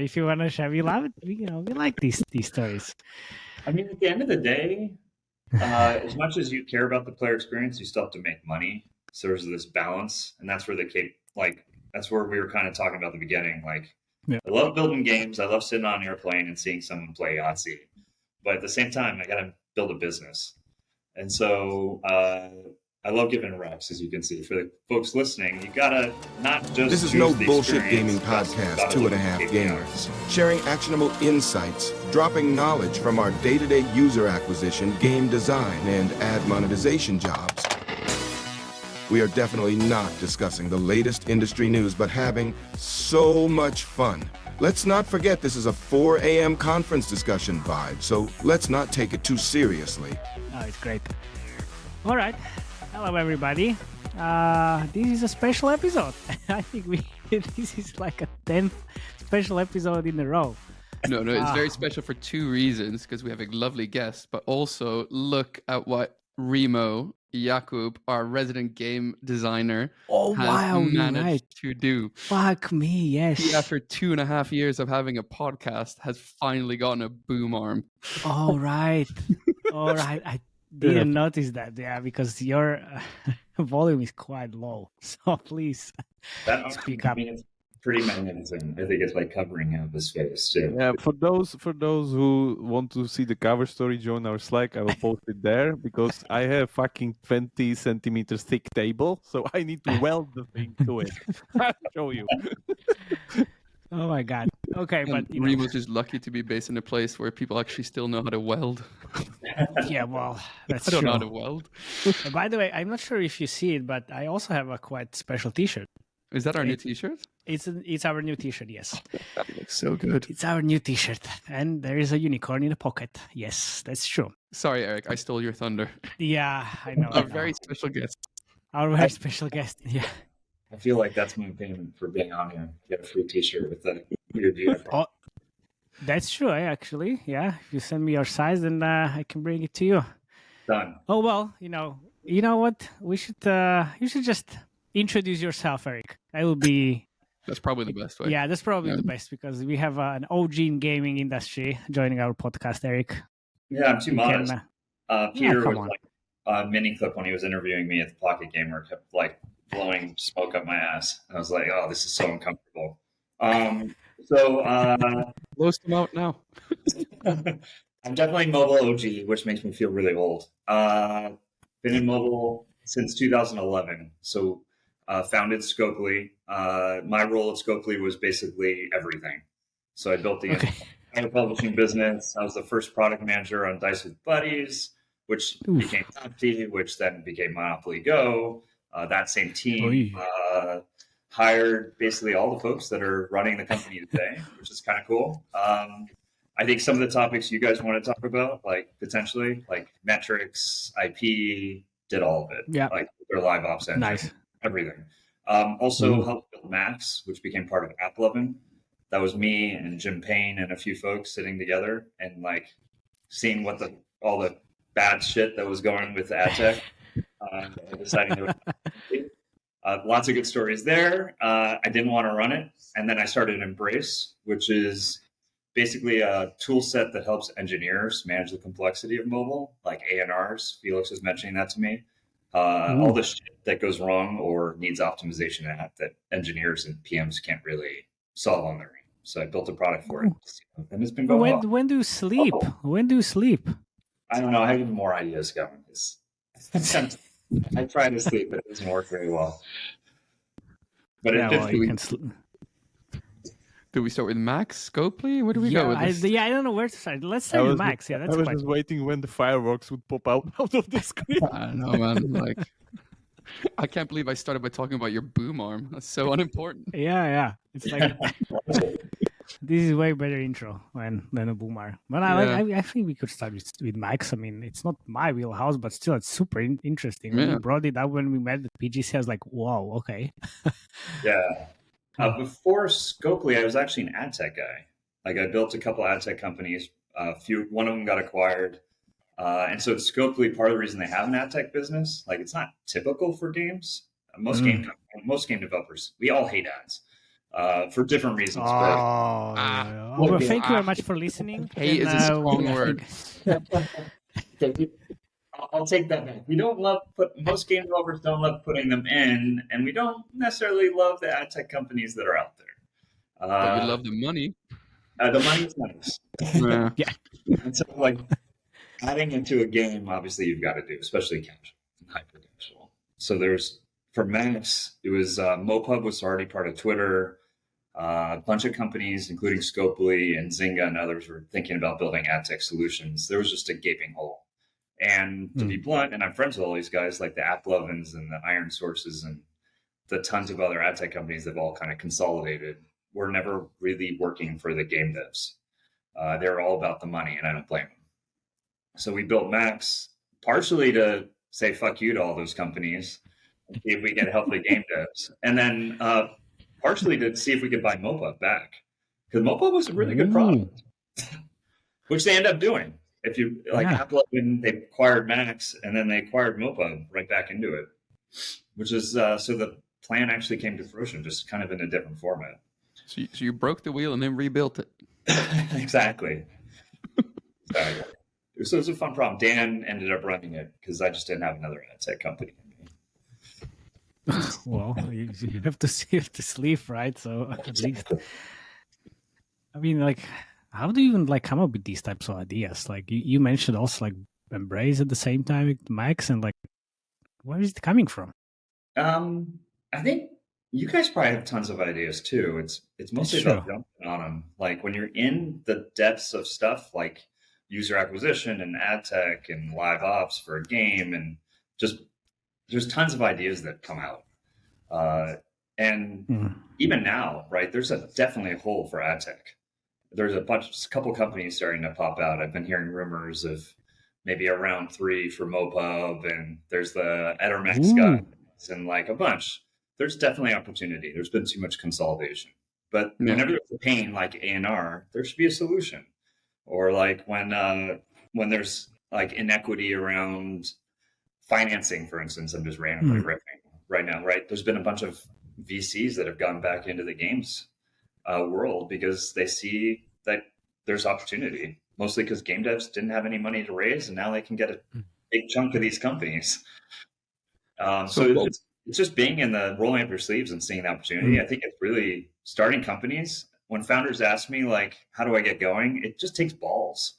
if you want to share, we love it. We like these stories. I mean, at the end of the day, as much as you care about the player experience, you still have to make money. So there's this balance, and that's where that's where we were kind of talking about at the beginning. Like, I love building games. I love sitting on an airplane and seeing someone play Yahtzee. But at the same time, I got to build a business. And so I love giving reps, as you can see. For the folks listening, you got to not just This is no bullshit gaming podcast, 2.5 Gamers. Sharing actionable insights, dropping knowledge from our day-to-day user acquisition, game design, and ad monetization jobs. We are definitely not discussing the latest industry news, but having so much fun. Let's not forget this is a 4 a.m. conference discussion vibe, so let's not take it too seriously. Oh, it's great. All right. Hello, everybody. This is a special episode. I think this is like a 10th special episode in a row. No, it's very special for two reasons, because we have a lovely guest, but also look at what Remo, Jakub, our resident game designer, has managed to do. Fuck me, yes. He, after 2.5 years of having a podcast, has finally gotten a boom arm. All right. I didn't notice that, because your volume is quite low. So please speak up. It's pretty magnificent. I think it's like covering half his face too. Yeah, for those who want to see the cover story, join our Slack. I will post it there because I have fucking 20 centimeters thick table, so I need to weld the thing to it. I'll show you. Oh my god. Okay, but Remo's just lucky to be based in a place where people actually still know how to weld. Yeah, well, that's I don't true. know how to weld. By the way, I'm not sure if you see it, but I also have a quite special T-shirt. Is that our new T-shirt? It's our new T-shirt, yes. That looks so good. It's our new T-shirt, and there is a unicorn in the pocket. Yes, that's true. Sorry, Eric, I stole your thunder. Yeah, I know. Our very special guest. Our very special guest, yeah. I feel like that's my payment for being on here. Get a free T-shirt with the weird unicorn. Oh, that's true, actually. Yeah, if you send me your size, then I can bring it to you. Done. Oh well, you know what? You should just introduce yourself, Eric. That's probably the best way. Yeah, that's probably the best, because we have an OG in gaming industry joining our podcast, Eric. Yeah, I'm too modest. Peter was on. like a mini clip when he was interviewing me at the Pocket Gamer, kept like blowing smoke up my ass. I was like, oh, this is so uncomfortable. Blow some out now. I'm definitely mobile OG, which makes me feel really old. Been in mobile since 2011. So founded Scopely. My role at Scopely was basically everything. So I built the entire publishing business. I was the first product manager on Dice with Buddies, which became Topsy, which then became Monopoly Go. That same team hired basically all the folks that are running the company today, which is kind of cool. I think some of the topics you guys want to talk about, like potentially, like metrics, IP, did all of it. Yeah. Like their live ops engine, Nice. everything. Also helped build Max, which became part of AppLovin. That was me and Jim Payne and a few folks sitting together and like seeing what all the bad shit that was going with ad tech. Deciding to lots of good stories there. I didn't want to run it, and then I started Embrace, which is basically a tool set that helps engineers manage the complexity of mobile, like ANRs. Felix was mentioning that to me. All the shit that goes wrong or needs optimization in an app that engineers and PMs can't really solve on their own. So I built a product for it, and it's been going well. When do you sleep? When do you sleep? I don't know. I have even more ideas going. I try to sleep, but it doesn't work very well. But do we start with Max, Scopely? Where do we go with this? I don't know where to start. Let's start with Max. Yeah, that's I was just waiting when the fireworks would pop out of the screen. I know, man. Like, I can't believe I started by talking about your boom arm. That's so unimportant. Yeah. It's like this is way better intro than a boomer. But I think we could start with Max. I mean, it's not my wheelhouse, but still, it's super interesting. When you brought it up when we met at PGC, I was like, wow, okay. Yeah. Before Scopely, I was actually an ad tech guy. Like I built a couple ad tech companies. One of them got acquired. And so at Scopely, part of the reason they have an ad tech business, like it's not typical for games. Most game developers, we all hate ads for different reasons. Well, thank you very much for listening. Hate is a strong word. I'll take that back. We don't love most game developers don't love putting them in, and we don't necessarily love the ad tech companies that are out there. But we love the money. The money's nice. Yeah. And so, like, adding into a game, obviously, you've got to do, especially casual and hyper casual. So for Max, it was Mopub was already part of Twitter. A bunch of companies, including Scopely and Zynga and others, were thinking about building ad tech solutions. There was just a gaping hole. And to be blunt, and I'm friends with all these guys like the AppLovins and the Iron Sources and the tons of other ad tech companies that have all kind of consolidated. We're never really working for the game devs. They're all about the money, and I don't blame them. So we built Max partially to say fuck you to all those companies and see if we can help the game devs. And then partially to see if we could buy Mopub back. Because Mopub was a really good product, which they end up doing. If you like AppLovin, they acquired Max and then they acquired Mopub right back into it, which is so the plan actually came to fruition, just kind of in a different format. So you broke the wheel and then rebuilt it. Exactly. So it was a fun problem. Dan ended up running it because I just didn't have another ad tech company. Well, you have to see if to sleep, right? So at least, I mean, like, how do you even like come up with these types of ideas? Like you mentioned also like Embrace at the same time with Max, and like, where is it coming from? I think you guys probably have tons of ideas too. It's mostly about jumping on them. Like when you're in the depths of stuff like user acquisition and ad tech and live ops for a game, and just there's tons of ideas that come out. And even now, right, there's definitely a hole for ad tech. There's a couple companies starting to pop out. I've been hearing rumors of maybe a round 3 for Mopub, and there's the Edermax guys and like a bunch. There's definitely opportunity. There's been too much consolidation. But whenever there's a pain like ANR, there should be a solution. Or like when there's like inequity around financing, for instance, I'm just randomly ripping right now, right? There's been a bunch of VCs that have gone back into the games world because they see that there's opportunity, mostly because game devs didn't have any money to raise, and now they can get a big chunk of these companies. So it's just being in the rolling up your sleeves and seeing the opportunity. I think it's really starting companies. When founders ask me, like, how do I get going? It just takes balls.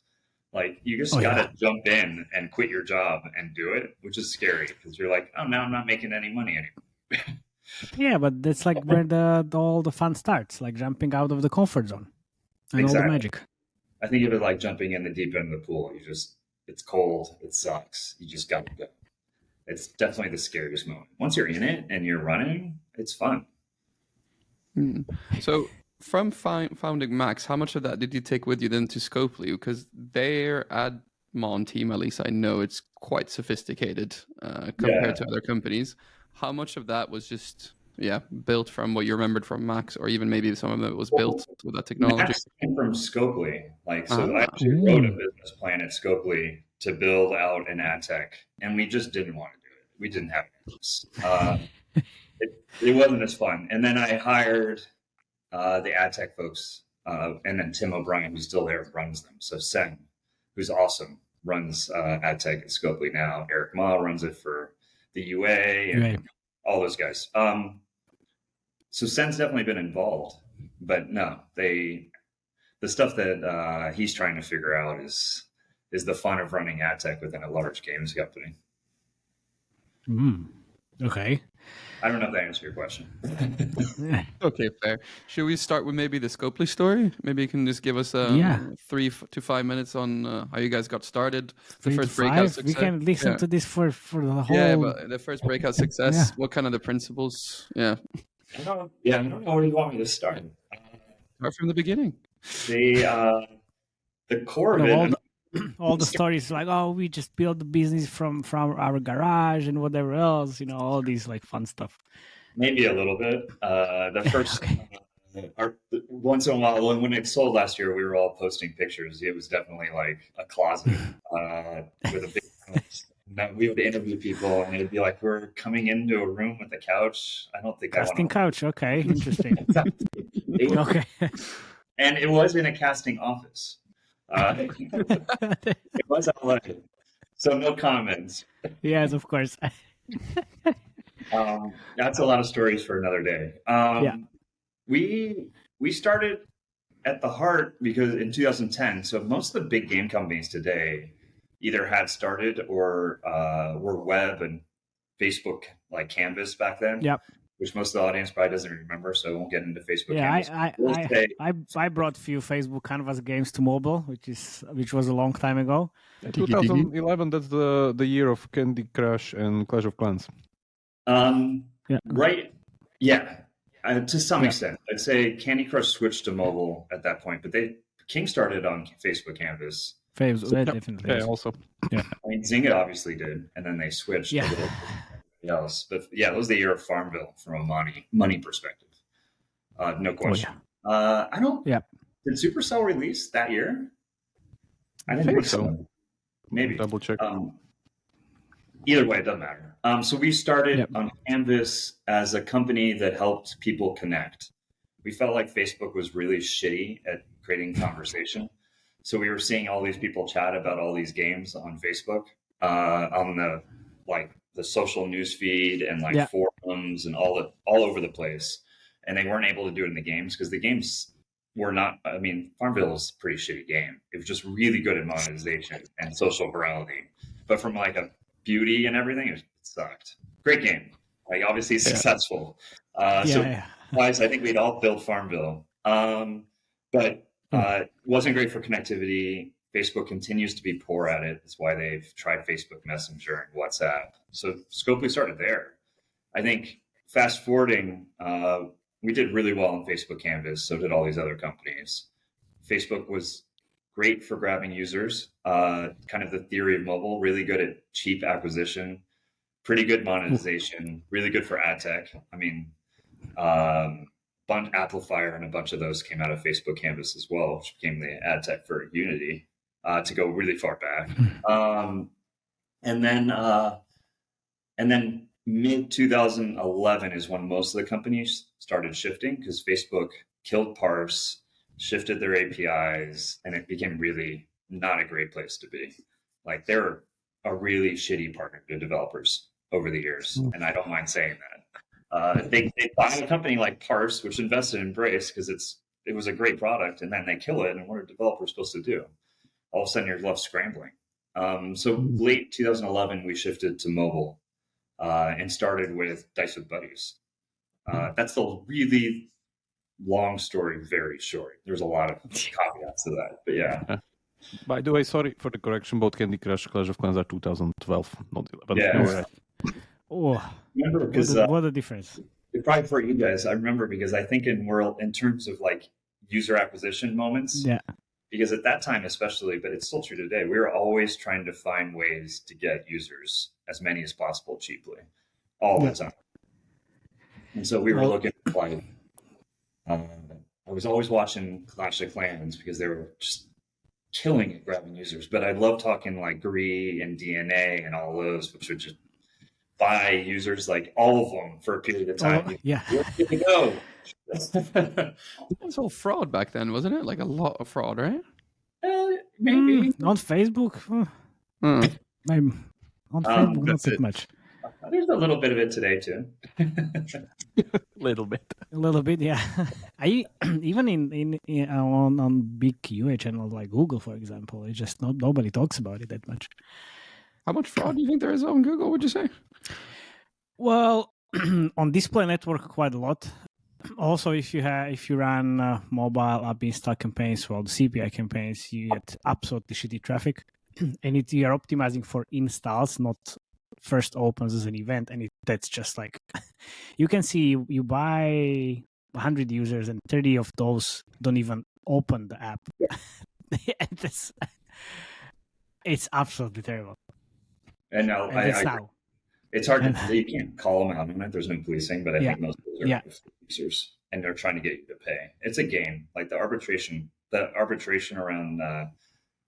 Like, you just got to jump in and quit your job and do it, which is scary because you're like, oh, now I'm not making any money anymore. Yeah, but that's like where all the fun starts, like jumping out of the comfort zone and all the magic. I think of it like jumping in the deep end of the pool. It's cold, it sucks. You just got to go. It's definitely the scariest moment. Once you're in it and you're running, it's fun. So from founding Max, how much of that did you take with you then to Scopely? Because their admon team, at least I know, it's quite sophisticated compared to other companies. How much of that was just built from what you remembered from Max, or even maybe some of it was built with that technology? Max came from Scopely. I actually wrote a business plan at Scopely to build out an ad tech, and we just didn't want to do it. We didn't have it. It wasn't as fun. And then I hired the ad tech folks, and then Tim O'Brien, who's still there, runs them. So Sen, who's awesome, runs ad tech at Scopely now. Eric Ma runs it for the UA and all those guys. So Sen's definitely been involved, but no, the stuff that he's trying to figure out is the fun of running ad tech within a large games company. Okay. I don't know if that answers your question. Okay, fair. Should we start with maybe the Scopely story? Maybe you can just give us 3 to 5 minutes on how you guys got started. The first breakout success. We can listen to this for the whole. Yeah, but the first breakout success. What kind of the principles? Yeah. I don't know where you want me to start. Start from the beginning. The core of it. All the stories like, oh, we just built the business from our garage and whatever else, all these like fun stuff. Maybe a little bit. The first, once in a while, when it sold last year, we were all posting pictures. It was definitely like a closet with a big house. We would interview people, and it'd be like we're coming into a room with a couch. I don't think casting couch. Okay, interesting. Okay. And it was in a casting office. It was LA. So no comments. Yes, of course. That's a lot of stories for another day. We started at the heart because in 2010, so most of the big game companies today either had started or were web and Facebook like Canvas back then. Yep. Which most of the audience probably doesn't remember, so I won't get into Facebook. Yeah, Canvas. I brought a few Facebook Canvas games to mobile, which was a long time ago. 2011, that's the year of Candy Crush and Clash of Clans. Right. Yeah. To some extent, I'd say Candy Crush switched to mobile at that point, but King started on Facebook Canvas. Definitely. Yeah, also. Yeah. I mean, Zynga obviously did, and then they switched. Yeah. Else, but yeah, it was the year of Farmville from a money perspective. No question. I don't. Yeah. Did Supercell release that year? I didn't think so. Maybe double check. Either way, it doesn't matter. So we started on Canvas as a company that helped people connect. We felt like Facebook was really shitty at creating conversation, so we were seeing all these people chat about all these games on Facebook, on the social news feed and forums and all over the place. And they weren't able to do it in the games because the games were not, I mean, Farmville is a pretty shitty game. It was just really good at monetization and social virality. But from like a beauty and everything, it sucked. Great game. Like obviously successful. Wise, I think we'd all build Farmville. But it wasn't great for connectivity. Facebook continues to be poor at it. That's why they've tried Facebook Messenger and WhatsApp. So Scopely started there. I think fast forwarding, we did really well on Facebook Canvas. So did all these other companies. Facebook was great for grabbing users, kind of the theory of mobile, really good at cheap acquisition, pretty good monetization, really good for ad tech. I mean, Amplifier and a bunch of those came out of Facebook Canvas as well, which became the ad tech for Unity. To go really far back, and then mid 2011 is when most of the companies started shifting because Facebook killed parse, shifted their APIs, and it became really not a great place to be. Like they're a really shitty partner to developers over the years, and I don't mind saying that. They buy a company like Parse, which invested in Brace because it was a great product, and then they kill it, and what are developers supposed to do? All of a sudden you're left scrambling. So late 2011, we shifted to mobile and started with Dice with Buddies. That's the really long story, very short. There's a lot of caveats to that, but yeah. By the way, sorry for the correction, both Candy Crush, Clash of Clans are 2012, not 11. Yeah. Oh, remember because what a difference. Probably for you guys, I remember because I think in terms of like user acquisition moments, because at that time especially, but it's still true today, we were always trying to find ways to get users, as many as possible, cheaply, all the time. And so we were looking at like, I was always watching Clash of Clans because they were just killing at grabbing users. But I love talking like Gree and DNA and all those, which would just buy users, like all of them for a period of time. Where did they go? It's all fraud back then, wasn't it? Like a lot of fraud, right? Maybe on Facebook. Maybe on Facebook, not that much. There's a little bit of it today too. A little bit, yeah. I even on big UA channels like Google, for example, it's just nobody talks about it that much. How much fraud do you think there is on Google? Would you say? Well, on display network, quite a lot. Also, if you run mobile app install campaigns, well, the CPI campaigns, you get absolutely shitty traffic, and you are optimizing for installs, not first opens as an event, and that's just like you can see you buy 100 users and 30 of those don't even open the app. It's absolutely terrible. And now it's hard to you can't call them out on it. There's no policing, but I think most of those are users, and they're trying to get you to pay. It's a game. Like the arbitration around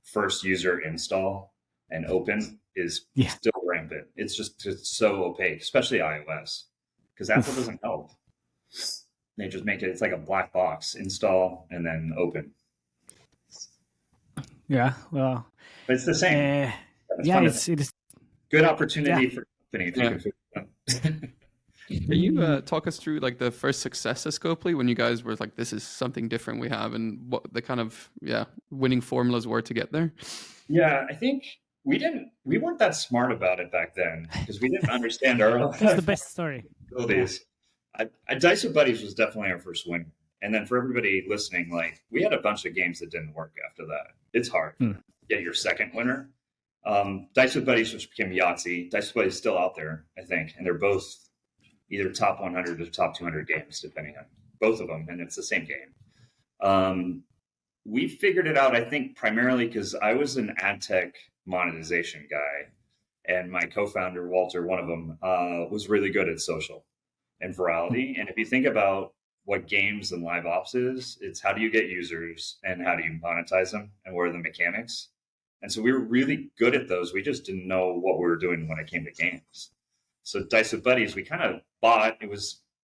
first user install and open is still rampant. It's so opaque, especially iOS, because Apple doesn't help. They just make it, it's like a black box, install and then open. Yeah, well, but it's the same. It is good opportunity for company if you can figure it out. Can you talk us through like the first success at Scopely when you guys were like, this is something different we have, and what the kind of winning formulas were to get there? Yeah, I think we weren't that smart about it back then because we didn't understand our That's the best story. abilities. Dice with Buddies was definitely our first win. And then for everybody listening, like we had a bunch of games that didn't work after that. It's hard to get your second winner. Dice with Buddies, which became Yahtzee. Dice with Buddies is still out there, I think, and they're both either top 100 or top 200 games, depending on both of them, and it's the same game. We figured it out, I think, primarily because I was an ad tech monetization guy, and my co-founder, Walter, one of them, was really good at social and virality. And if you think about what games and live ops is, it's how do you get users and how do you monetize them and what are the mechanics? And so we were really good at those. We just didn't know what we were doing when it came to games. So Dice with Buddies, we kind of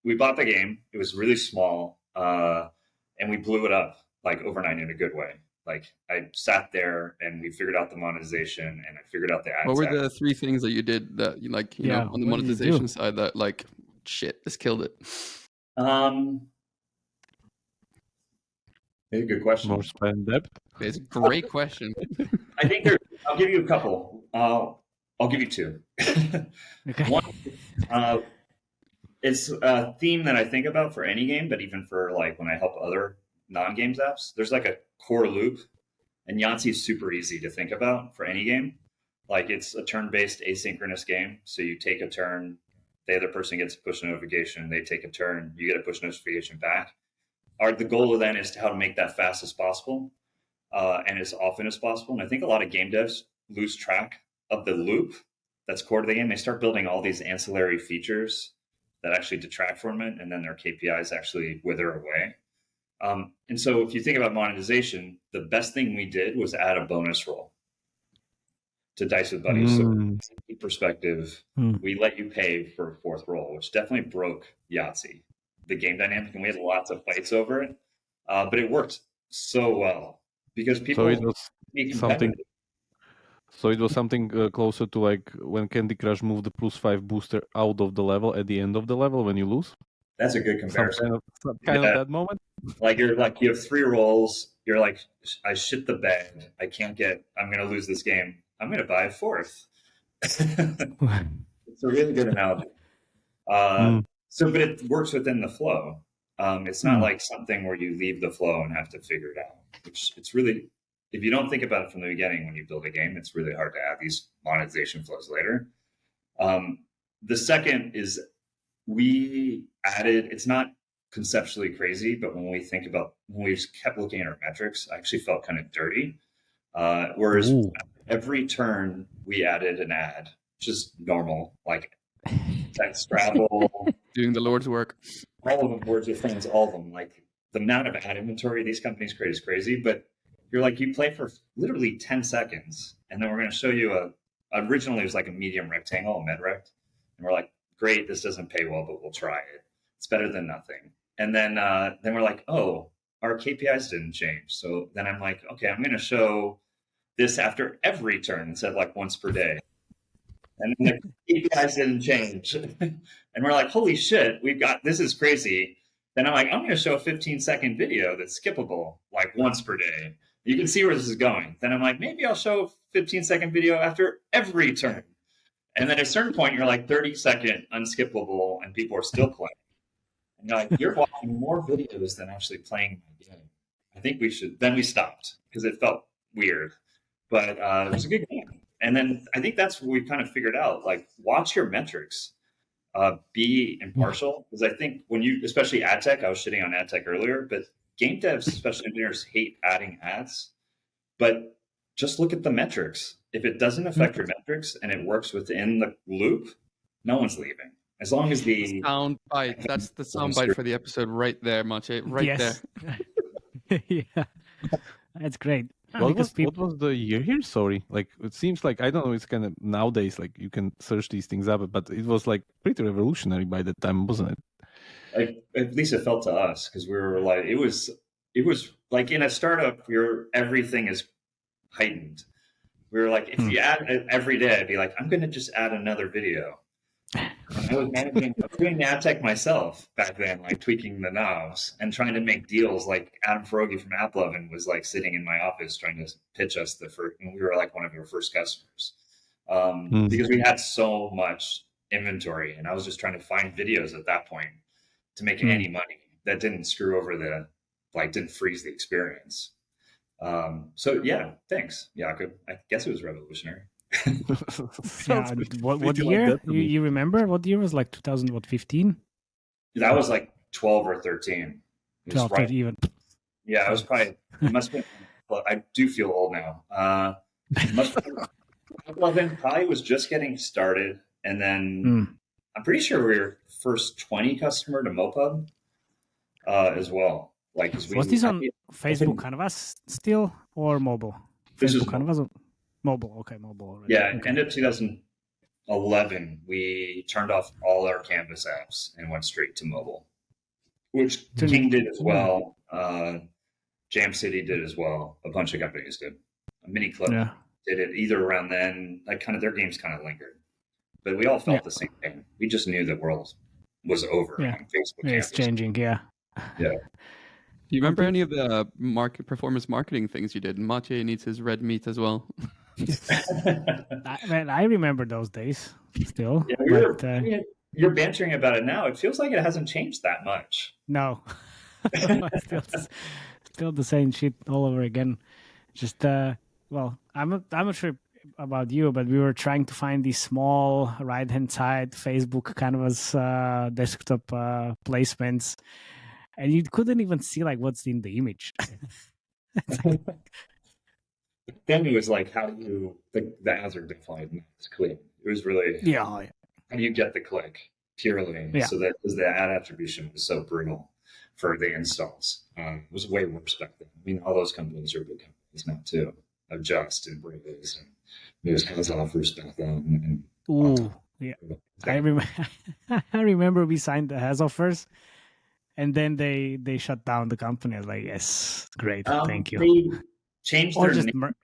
we bought the game. It was really small, and we blew it up like overnight in a good way. Like I sat there and we figured out the monetization and I figured out the ad. What were the 3 things that you did that you like, you know, on the monetization side that like, shit, this killed it? It's a good question. More spend depth. It's a great question. I think I'll give you a couple. I'll give you 2. Okay. One, it's a theme that I think about for any game, but even for like when I help other non-games apps, there's like a core loop, and Yahtzee is super easy to think about for any game. Like it's a turn-based asynchronous game. So you take a turn, the other person gets a push notification, they take a turn, you get a push notification back. The goal then is how to make that fast as possible and as often as possible. And I think a lot of game devs lose track of the loop that's core to the game. They start building all these ancillary features that actually detract from it, and then their KPIs actually wither away. And so if you think about monetization, the best thing we did was add a bonus roll to Dice with Buddies. So from a perspective, we let you pay for a 4th roll, which definitely broke Yahtzee, the game dynamic, and we had lots of fights over it. But it worked so well because people. So it was something closer to like when Candy Crush moved the +5 booster out of the level at the end of the level when you lose. That's a good comparison. Some kind of that moment. Like you have 3 rolls. You're like, I shit the bed. I'm going to lose this game. I'm going to buy a 4th. It's a really good analogy. But it works within the flow. It's not like something where you leave the flow and have to figure it out, which it's really, if you don't think about it from the beginning when you build a game, it's really hard to add these monetization flows later. The second is we added, it's not conceptually crazy, but when we kept looking at our metrics, I actually felt kind of dirty. Whereas every turn we added an ad, just normal, like text travel, doing the Lord's work. All of them were just things, all of them. Like the amount of ad inventory these companies create is crazy, but you're like, you play for literally 10 seconds, and then we're going to show you originally it was like a medium rectangle, a medrect, and we're like, great, this doesn't pay well, but we'll try it. It's better than nothing. And then we're like, oh, our KPIs didn't change. So then I'm like, okay, I'm going to show this after every turn instead of like once per day. And then the KPIs didn't change. And we're like, holy shit, this is crazy. Then I'm like, I'm going to show a 15-second video that's skippable, like once per day. You can see where this is going. Then I'm like, maybe I'll show a 15-second video after every turn. And then at a certain point, you're like 30-second unskippable, and people are still playing. And you're like, you're watching more videos than actually playing my game. I think we should. Then we stopped because it felt weird. But it was a good game. And then I think that's what we kind of figured out. Like, watch your metrics. Be impartial. Because I think when you, especially ad tech, I was shitting on ad tech earlier, but game devs, especially engineers, hate adding ads. But just look at the metrics. If it doesn't affect your metrics and it works within the loop, no one's leaving. As long as the sound bite. That's the sound bite for the episode right there, Matej. Right there. Yeah, that's great. What was the year here? Sorry, like it seems like I don't know. It's kind of nowadays like you can search these things up, but it was like pretty revolutionary by that time, wasn't it? Like, at least it felt to us, because we were like, it was like in a startup, everything is heightened. We were like, if you add it every day, I'd be like, I'm going to just add another video. And I was doing ad tech myself back then, like tweaking the knobs and trying to make deals. Like Adam Ferogi from AppLovin was like sitting in my office trying to pitch us and we were like one of your first customers, because we had so much inventory, and I was just trying to find videos at that point to make any money that didn't screw over didn't freeze the experience. So yeah, thanks, Jakub. I guess it was revolutionary. What year? You remember what year was like 2015? That was like 12 or 13. 12 right. Even. Yeah, it was probably. It must have been. Well, I do feel old now. Probably was just getting started, and then I'm pretty sure we were first 20 customer to Mopub as well. Like, was this on Facebook Canvas still or mobile? Facebook Canvas. Mobile, okay, mobile already. Yeah, okay. End of 2011, we turned off all our Canvas apps and went straight to mobile, which King did as well. Jam City did as well. A bunch of companies did. Mini Club did it either around then. Like their games kind of lingered, but we all felt the same thing. We just knew the world was over on Facebook. It's changing. Yeah. Do you remember any of the performance marketing things you did? Matej needs his red meat as well. I remember those days still. Yeah, you're bantering about it now. It feels like it hasn't changed that much. No, still the same shit all over again. Just well, I'm not sure about you, but we were trying to find these small right-hand side Facebook Canvas desktop placements, and you couldn't even see like what's in the image. Then it was like, how do you the ads are defined? It's clean. It was really how do you get the click purely so that because the ad attribution was so brutal for the installs. It was way worse back then. I mean, all those companies are big companies now too. Just and Braberg and there's Has offers back then. I remember we signed the Has offers, and then they shut down the company. I was like, yes, great, thank you. They changed their name.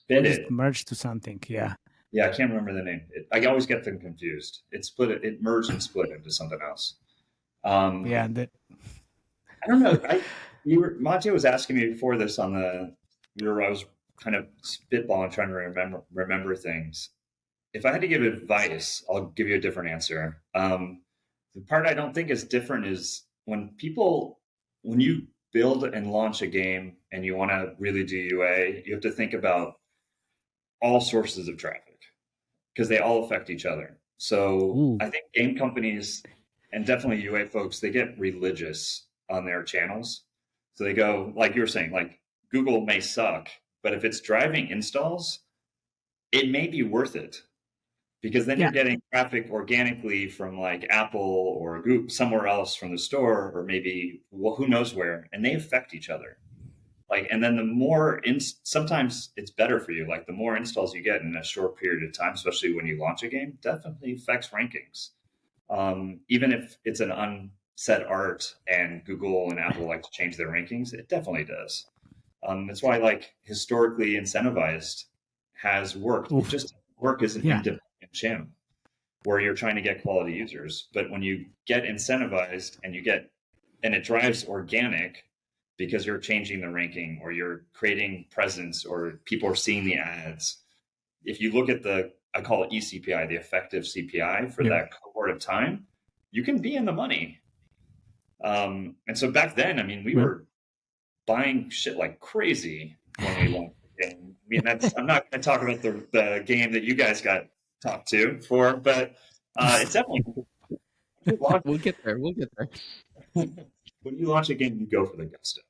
Just merged to something. Yeah, I can't remember the name. I always get them confused. It merged and split into something else. I don't know. Matej was asking me before this I was kind of spitballing, trying to remember things. If I had to give advice, I'll give you a different answer. The part I don't think is different is when you build and launch a game and you want to really do UA, you have to think about all sources of traffic because they all affect each other. So I think game companies and definitely UA folks, they get religious on their channels. So they go, like you were saying, like Google may suck, but if it's driving installs, it may be worth it because then you're getting traffic organically from like Apple or Google, somewhere else from the store, or maybe who knows where, and they affect each other. Like, and then the more sometimes it's better for you. Like the more installs you get in a short period of time, especially when you launch a game, definitely affects rankings. Even if it's an unsaid art and Google and Apple like to change their rankings, it definitely does. That's why like historically incentivized has worked. It just work as an independent channel where you're trying to get quality users. But when you get incentivized and it drives organic, because you're changing the ranking or you're creating presence or people are seeing the ads. If you look at I call it eCPI, the effective CPI for that cohort of time, you can be in the money. And so back then, I mean, we were buying shit like crazy when we launched the game. I mean, I'm not going to talk about the game that you guys got talked to for, but it's definitely. We'll get there. When you launch a game, you go for the gusto.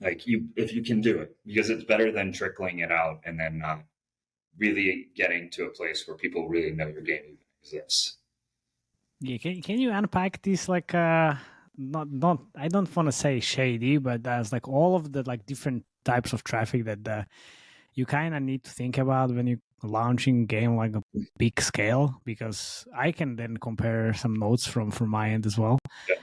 Like if you can do it, because it's better than trickling it out and then not really getting to a place where people really know your game even exists. Yeah, can you unpack this like not I don't want to say shady, but as like all of the like different types of traffic that you kind of need to think about when you launching game like a big scale, because I can then compare some notes from my end as well. Yeah.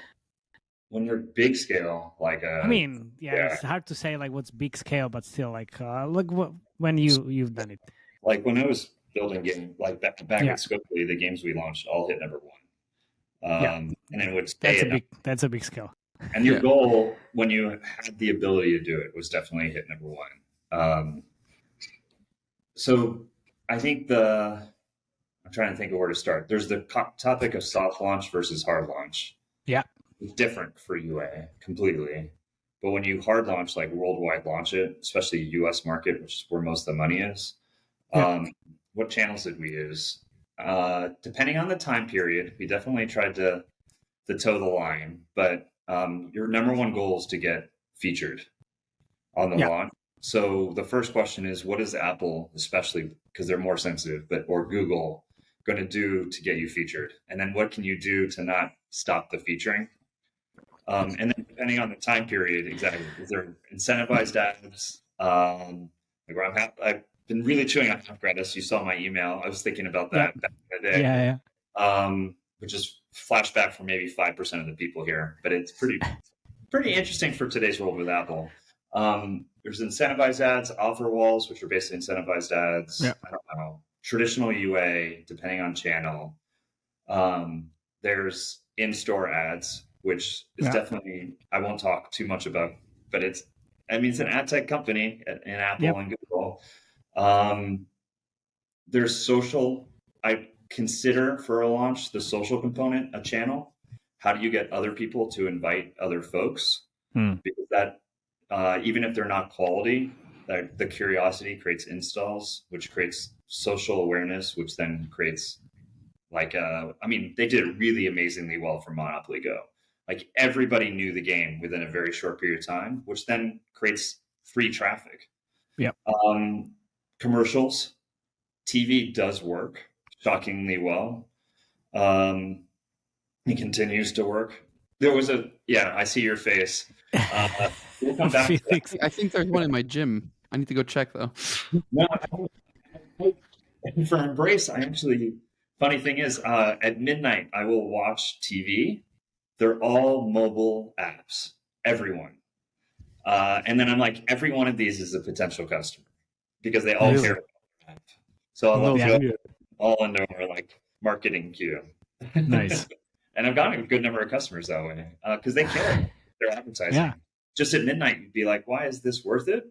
When you're big scale, like I mean, it's hard to say like what's big scale, but still like look when you've done it. Like when I was building game, like back at Scopely, the games we launched all hit number one. And it would stay. That's a big scale. And your goal when you had the ability to do it was definitely hit number one. So I think I'm trying to think of where to start. There's the topic of soft launch versus hard launch. Yeah. It's different for UA completely. But when you hard launch, like worldwide launch it, especially US market, which is where most of the money is, what channels did we use? Depending on the time period, we definitely tried to toe the line, but your number one goal is to get featured on the launch. So the first question is, what is Apple, especially because they're more sensitive, or Google, going to do to get you featured? And then what can you do to not stop the featuring? And then depending on the time period, exactly, is there incentivized ads? I've been really chewing on Gratis. You saw my email. I was thinking about that back in the day. Which is flashback for maybe 5% of the people here, but it's pretty interesting for today's world with Apple. There's incentivized ads, offer walls, which are basically incentivized ads. I don't know, traditional UA, depending on channel. There's in-store ads, which is definitely, I won't talk too much about, but it's an ad tech company in Apple and Google. There's social. I consider for a launch the social component a channel. How do you get other people to invite other folks? Because that, even if they're not quality, the curiosity creates installs, which creates social awareness, which then creates they did it really amazingly well for Monopoly Go. Like everybody knew the game within a very short period of time, which then creates free traffic. Commercials, TV does work shockingly well. It continues to work. There was I see your face. We'll come back. Felix. I think there's one in my gym. I need to go check though. No, for Embrace, funny thing is, at midnight, I will watch TV. They're all mobile apps, everyone. And then I'm like, every one of these is a potential customer because they all care about the app. So I'll go all into our marketing queue. Nice. And I've gotten a good number of customers that way because they care. They're advertising. Just at midnight, you'd be like, why is this worth it?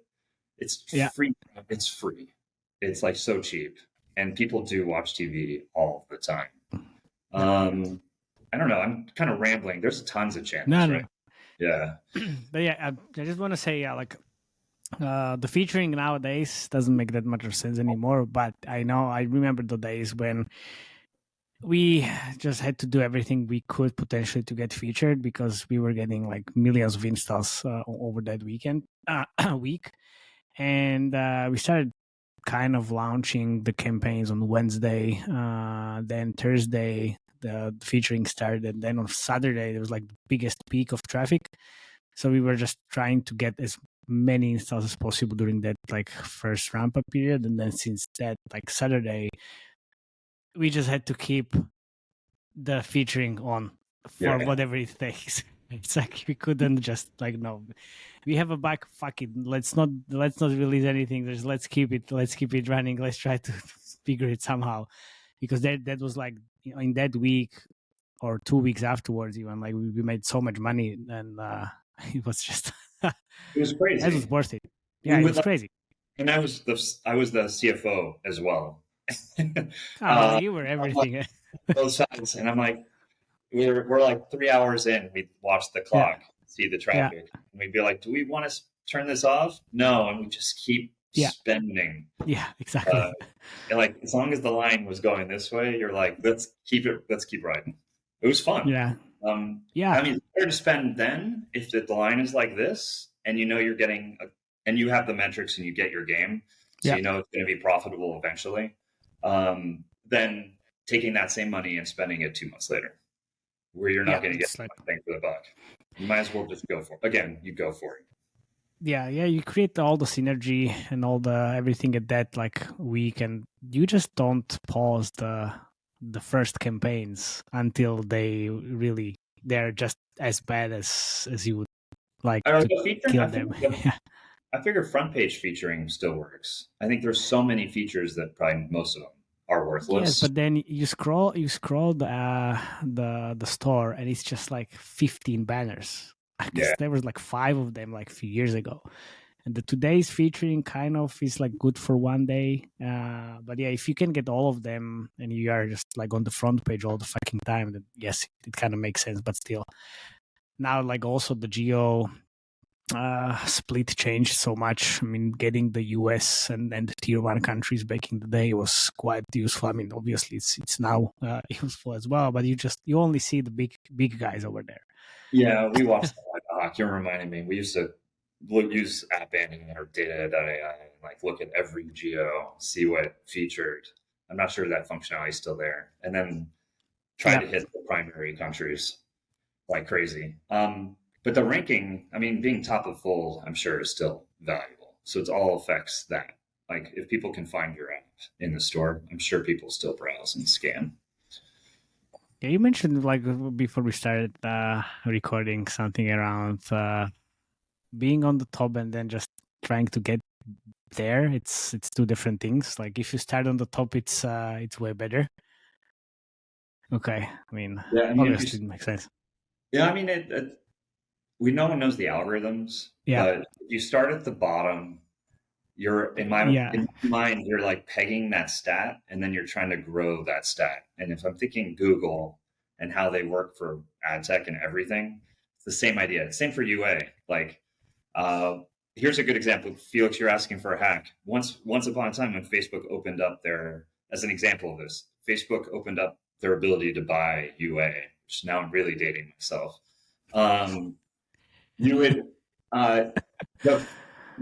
It's free. It's free. It's so cheap. And people do watch TV all the time. I don't know. I'm kind of rambling. There's tons of channels, right? Yeah. But I just want to say, the featuring nowadays doesn't make that much of sense anymore. But I remember the days when we just had to do everything we could potentially to get featured because we were getting millions of installs over that week. And we started kind of launching the campaigns on Wednesday. Then Thursday, the featuring started. And then on Saturday, there was the biggest peak of traffic. So we were just trying to get as many installs as possible during that first ramp up period. And then since that Saturday, we just had to keep the featuring on for whatever it takes. It's we couldn't just no, we have a bug. Fuck it. Let's not release anything. Let's keep it running. Let's try to figure it somehow, because that was in that week or 2 weeks afterwards, even we made so much money, and it was just it was crazy. It was worth it. Yeah, it was crazy. And I was the CFO as well. You were everything. Both sides, and I'm we're 3 hours in. We watch the clock, see the traffic, and we'd be like, "Do we want to turn this off?" No, and we just keep spending. Yeah, exactly. And as long as the line was going this way, you're let's keep riding. It was fun. Yeah. It's better to spend then if the line is like this, and you're getting, and you have the metrics, and you get your game, so it's going to be profitable eventually. Then taking that same money and spending it 2 months later, where you're not going to get bang for the buck. You might as well just go for it. Again, you go for it. Yeah, you create all the synergy and all the everything at that like week, and you just don't pause the first campaigns until they're just as bad as you would like to kill them. I figure front page featuring still works. I think there's so many features that probably most of them are worthless. Yes, but then you scroll the store, and it's just like 15 banners. Yeah. There was like 5 of them like a few years ago. And the today's featuring kind of is like good for one day. But yeah, if you can get all of them and you are just like on the front page all the fucking time, then yes, it kind of makes sense. But still, now like also the geo split changed so much. I mean, getting the US and the tier 1 countries back in the day was quite useful. I mean, obviously it's now useful as well, but you only see the big guys over there. Yeah, we watched that. You're reminding me. We used to use app banning or data.ai and like look at every geo, see what featured. I'm not sure that functionality is still there, and then try to hit the primary countries like crazy. But the ranking, I mean, being top of full, I'm sure is still valuable. So it all affects that. Like if people can find your app in the store, I'm sure people still browse and scan. Yeah, you mentioned like before we started recording something around being on the top and then just trying to get there. It's 2 different things. Like if you start on the top, it's way better. Okay, I mean, obviously it makes sense. Yeah, I mean, no one knows the algorithms. Yeah. But if you start at the bottom, you're in my mind, you're like pegging that stat, and then you're trying to grow that stat. And if I'm thinking Google and how they work for ad tech and everything, it's the same idea. Same for UA. Like, here's a good example. Felix, you're asking for a hack. Once upon a time when Facebook opened up as an example of this, Facebook opened up their ability to buy UA, which now I'm really dating myself.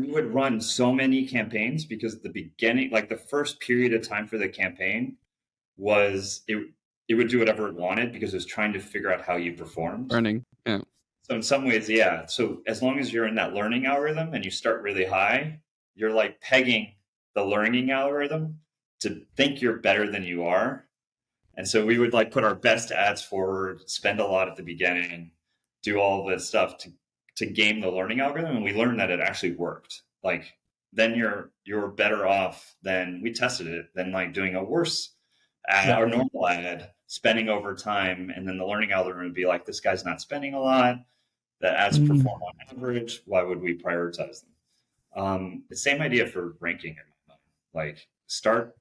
You would run so many campaigns because at the beginning, like the first period of time for the campaign was it would do whatever it wanted because it was trying to figure out how you performed. Learning, yeah. So in some ways, yeah. So as long as you're in that learning algorithm and you start really high, you're like pegging the learning algorithm to think you're better than you are. And so we would like put our best ads forward, spend a lot at the beginning, do all this stuff to game the learning algorithm, and we learned that it actually worked. Like then you're better off than we tested it than like doing a worse ad or normal ad, spending over time, and then the learning algorithm would be like, this guy's not spending a lot, the ads perform on average, why would we prioritize them? The same idea for ranking in my mind. Like start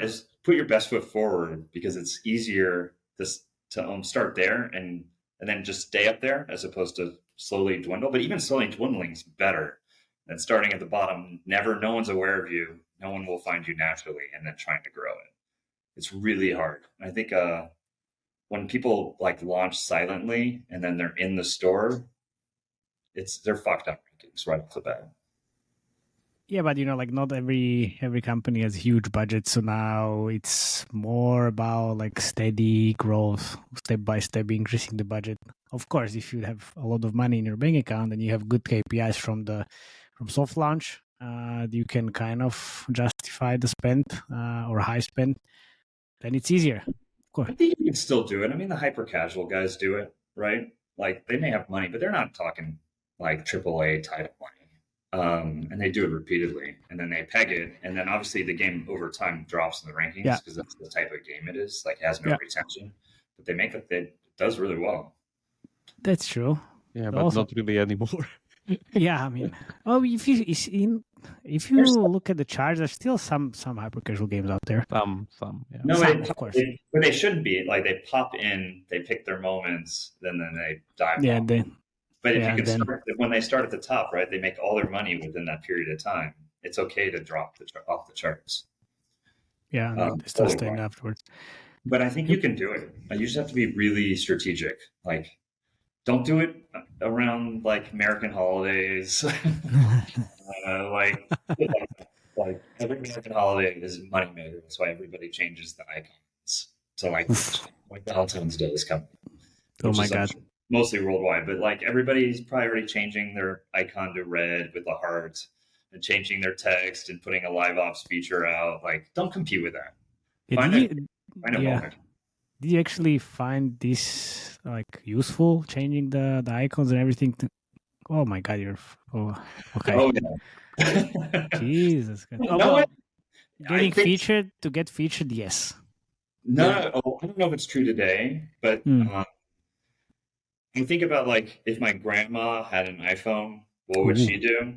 is put your best foot forward because it's easier to start there and then just stay up there as opposed to slowly dwindle. But even slowly dwindling is better than starting at the bottom. No one's aware of you. No one will find you naturally, and then trying to grow it. It's really hard. I think when people like launch silently and then they're in the store, they're fucked up rankings right off the bat. Yeah, but like not every company has huge budgets, so now it's more about like steady growth, step by step increasing the budget. Of course, if you have a lot of money in your bank account and you have good KPIs from soft launch, you can kind of justify the spend or high spend. Then it's easier. Of course, I think you can still do it. I mean, the hyper casual guys do it, right? Like they may have money, but they're not talking like AAA title money. And they do it repeatedly, and then they peg it, and then obviously the game over time drops in the rankings because that's the type of game it is. Like it has no retention, but they make it does really well. That's true. Yeah, but also, not really anymore. Yeah, I mean, if you look at the charts, there's still some hyper casual games out there. Some, yeah. No, of course. But they shouldn't be. Like they pop in, they pick their moments, then they die. Yeah, But if you can when they start at the top, right, they make all their money within that period of time. It's okay to drop off the charts. Yeah, they still staying afterwards. But I think you can do it. You just have to be really strategic. Like, don't do it around like American holidays. like every American holiday is a moneymaker. That's why everybody changes the icons. So like Valentine's Day is coming. Oh my God. mostly worldwide, but like everybody's probably already changing their icon to red with a heart and changing their text and putting a live ops feature out. Like, don't compete with that. Find a moment. Did you actually find this like useful, changing the icons and everything? Oh my God, okay. Oh yeah. Jesus. Getting featured to get featured, yes. No, I don't know if it's true today, but I think about like if my grandma had an iPhone, what would she do?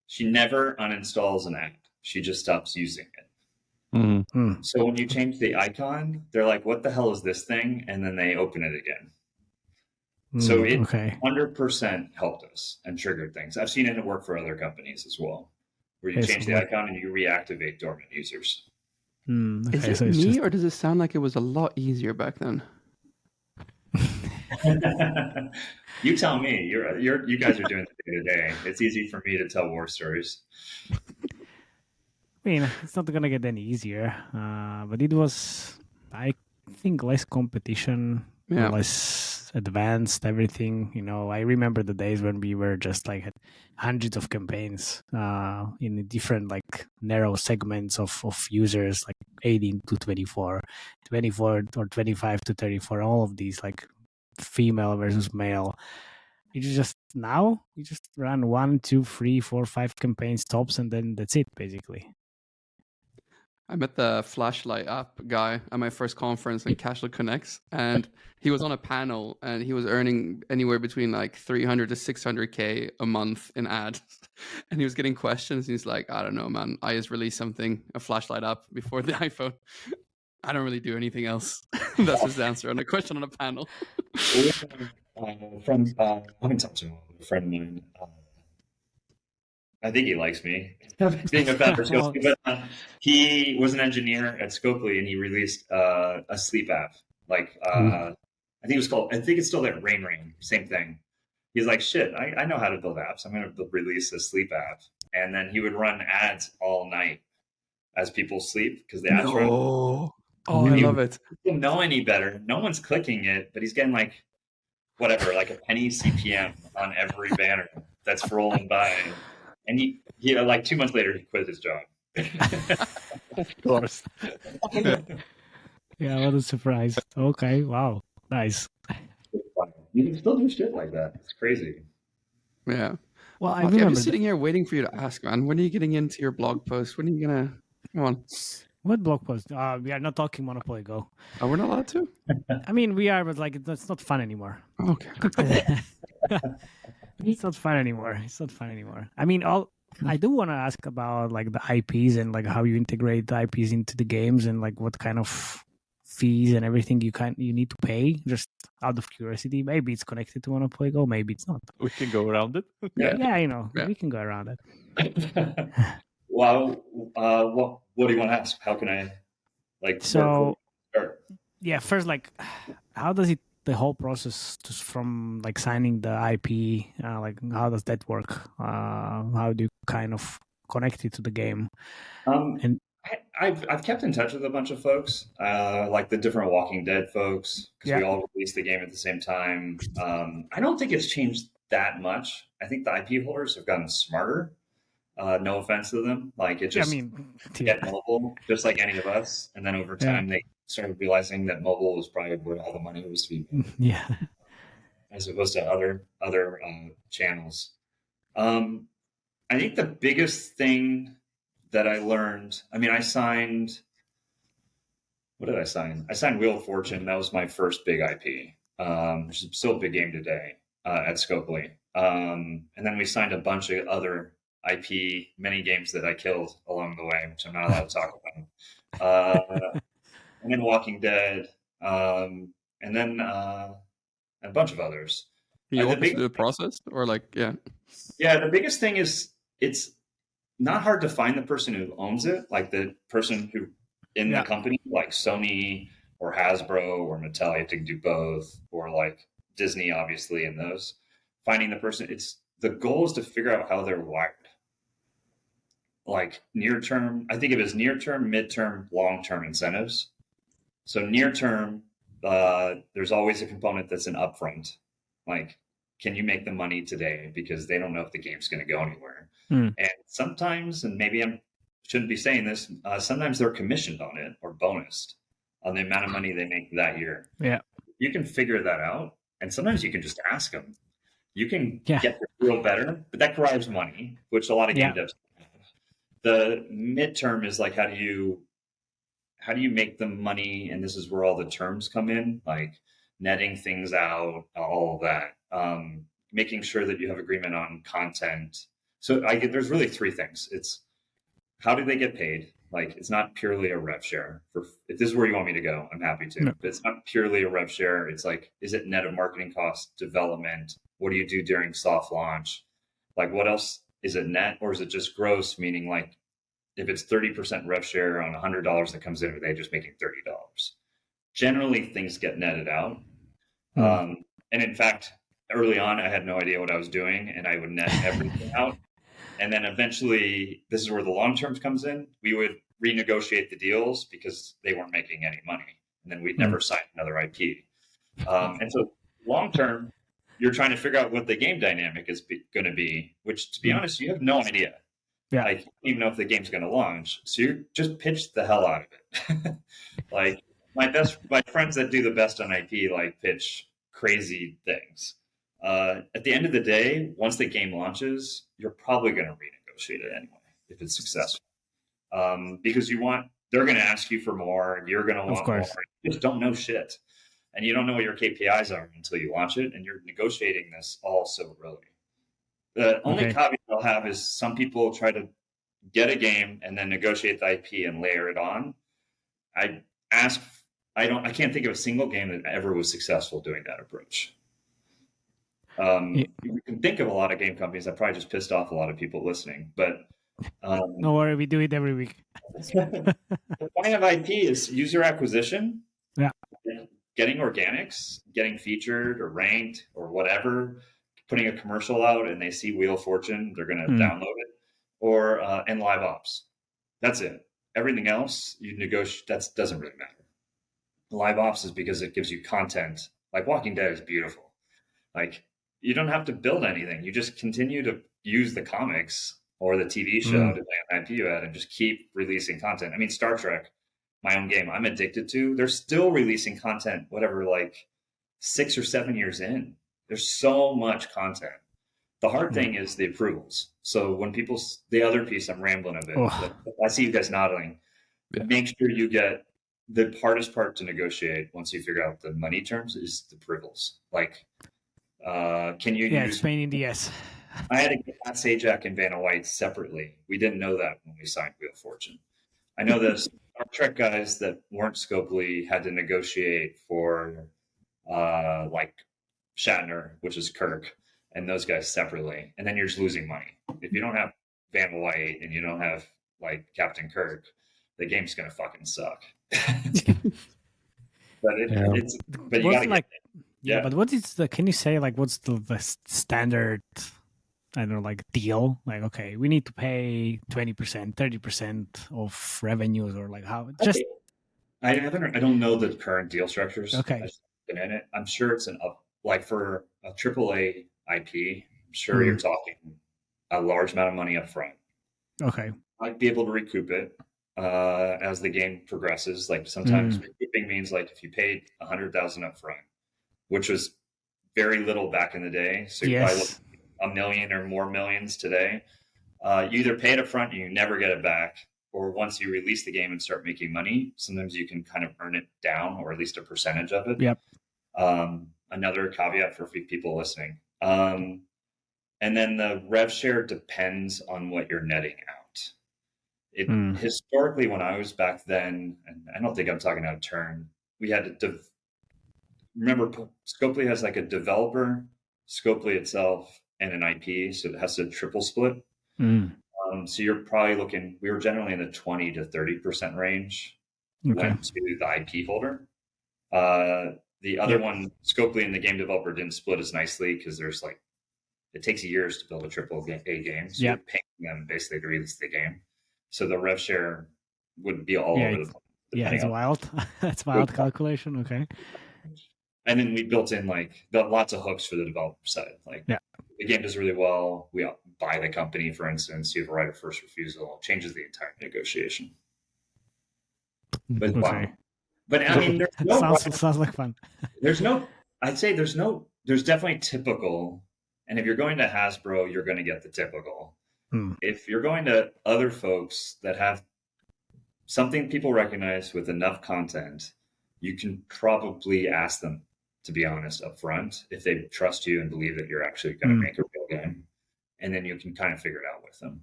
She never uninstalls an app. She just stops using it. Mm-hmm. So when you change the icon, they're like, what the hell is this thing? And then they open it again. So it 100% helped us and triggered things. I've seen it work for other companies as well, where you change the icon and you reactivate dormant users. Is it me, or does it sound like it was a lot easier back then? You tell me. You guys are doing it day to day. It's easy for me to tell war stories. I mean, it's not gonna get any easier, but it was, I think, less competition, less advanced, everything. You know, I remember the days when we were just like had hundreds of campaigns in different like narrow segments of users, like 18 to 24, 24 or 25 to 34, all of these like female versus male. You just run 1, 2, 3, 4, 5 campaigns tops, and then that's it basically. I met the flashlight app guy at my first conference in Casual Connects, and he was on a panel, and he was earning anywhere between like 300 to 600K a month in ads. And he was getting questions. And he's like, I don't know, man. I just released a flashlight app before the iPhone. I don't really do anything else. That's his answer on a question on a panel. I haven't talked to him, a friend of mine. I think he likes me, being a founder. But he was an engineer at Scopely, and he released a sleep app. Like I think it's still there. Rain, same thing. He's like, shit, I know how to build apps. I'm going to release a sleep app, and then he would run ads all night as people sleep because the ads run. Oh, I love it. He didn't know any better. No one's clicking it, but he's getting like whatever, like a penny CPM on every banner that's rolling by. And he like 2 months later, he quit his job. Of course. Yeah, what a surprise. Okay, wow. Nice. You can still do shit like that. It's crazy. Yeah. Well, I'm just sitting here waiting for you to ask, man. When are you getting into your blog post? When are you going to... Come on. What blog post? We are not talking Monopoly Go. Oh, we're not allowed to? I mean, we are, but like it's not fun anymore. Okay. It's not fun anymore. I mean, I do want to ask about like the IPs and like how you integrate the IPs into the games and like what kind of fees and everything you need to pay, just out of curiosity. Maybe it's connected to Monopoly Go, maybe it's not. We can go around it. Yeah. We can go around it. Well, what do you want to ask? How can I start? Yeah, first, like, how does the whole process just from like signing the IP, like how does that work? How do you kind of connect it to the game? And I've kept in touch with a bunch of folks, like the different Walking Dead folks, because we all released the game at the same time. I don't think it's changed that much. I think the IP holders have gotten smarter. No offense to them. Like it just get mobile, just like any of us. And then over time, they started realizing that mobile was probably where all the money was to be made. Yeah. As opposed to other channels. I think the biggest thing that I learned, I mean, what did I sign? I signed Wheel of Fortune. That was my first big IP, which is still a big game today at Scopely. And then we signed a bunch of other IP mini games that I killed along the way, which I'm not allowed to talk about. And then Walking Dead, and then a bunch of others. Can you walk us through the process, or Yeah, the biggest thing is it's not hard to find the person who owns it, like the person who in the company, like Sony or Hasbro or Mattel. You have to do both, or like Disney, obviously, in those. Finding the person, the goal is to figure out how they're wired. Like near term, I think of it as near term, midterm, long term incentives. So near term, there's always a component that's an upfront. Like, can you make the money today? Because they don't know if the game's going to go anywhere. Mm. And sometimes, and maybe I shouldn't be saying this, sometimes they're commissioned on it or bonused on the amount of money they make that year. Yeah. You can figure that out. And sometimes you can just ask them. You can get the real better, but that requires money, which a lot of game devs have. The midterm is like, how do you make the money? And this is where all the terms come in, like netting things out, all of that, making sure that you have agreement on content. So there's really three things. It's how do they get paid? Like, it's not purely a rev share. If this is where you want me to go, I'm happy to. No. But it's not purely a rev share. It's like, is it net of marketing costs, development? What do you do during soft launch? Like, what else? Is it net or is it just gross? Meaning, like, if it's 30% rev share on $100 that comes in, are they just making $30? Generally, things get netted out. And in fact, early on, I had no idea what I was doing, and I would net everything out. And then eventually, this is where the long term comes in. We would renegotiate the deals because they weren't making any money. And then we'd never sign another IP. And so long term, you're trying to figure out what the game dynamic is going to be, which, to be honest, you have no idea. Yeah. Like, you don't even know if the game's going to launch. So you just pitch the hell out of it. Like, my friends that do the best on IP, like, pitch crazy things. At the end of the day, once the game launches, you're probably going to renegotiate it anyway if it's successful, because they're going to ask you for more. You're going to want more. You just don't know shit, and you don't know what your KPIs are until you launch it, and you're negotiating this all so early. The only caveat I'll have is some people try to get a game and then negotiate the IP and layer it on. I can't think of a single game that ever was successful doing that approach. You can think of a lot of game companies that probably just pissed off a lot of people listening, but no worry, we do it every week. The point of IP is user acquisition, getting organics, getting featured or ranked or whatever, putting a commercial out and they see Wheel of Fortune, they're going to download it, or and live ops. That's it. Everything else you negotiate, that doesn't really matter. Live ops is because it gives you content. Like Walking Dead is beautiful. Like, you don't have to build anything. You just continue to use the comics or the TV show to play an IP you had and just keep releasing content. I mean, Star Trek, my own game I'm addicted to, they're still releasing content, whatever, like 6 or 7 years in. There's so much content. The hard thing is the approvals. So when the other piece, I'm rambling a bit. I see you guys nodding. Yeah. Make sure you get the hardest part to negotiate once you figure out the money terms is the approvals. Like, can you use Spain and DS? I had to get Sajak and Vanna White separately. We didn't know that when we signed Wheel of Fortune. I know the Star Trek guys that weren't Scopely had to negotiate for like Shatner, which is Kirk, and those guys separately. And then you're just losing money. If you don't have Vanna White and you don't have like Captain Kirk, the game's gonna fucking suck. But you gotta get it. But what is can you say, like, what's the standard, I don't know, like, deal? Like, okay, we need to pay 20%, 30% of revenues, or like how? Just I don't know the current deal structures. Okay. I've been in it. I'm sure it's like for a AAA IP, I'm sure you're talking a large amount of money up front. Okay. I'd be able to recoup it as the game progresses. Like, sometimes recouping means, like, if you paid $100,000 up front, which was very little back in the day. So you probably look at $1 million or more millions today. You either pay it up front and you never get it back, or once you release the game and start making money, sometimes you can kind of earn it down, or at least a percentage of it. Yep. Another caveat for people listening. And then the rev share depends on what you're netting out. Historically, when I was back then, and I don't think I'm talking out of turn, we had to remember, Scopely has like a developer, Scopely itself, and an IP, so it has to triple split. So you're probably looking, we were generally in the 20 to 30% range went to the IP holder. The other one, Scopely and the game developer didn't split as nicely because there's like, it takes years to build a AAA game. So you're paying them basically to release the game. So the rev share would be all over the place. Yeah, it's wild. That's wild calculation. Okay. And then we built in like lots of hooks for the developer side. Like the game does really well. We buy the company, for instance. You have a right of first refusal. It changes the entire negotiation. But okay. wow. But I mean, there's no sounds like fun. I'd say there's definitely typical. And if you're going to Hasbro, you're going to get the typical. If you're going to other folks that have something people recognize with enough content, you can probably ask them to be honest up front if they trust you and believe that you're actually going to make a real game. And then you can kind of figure it out with them.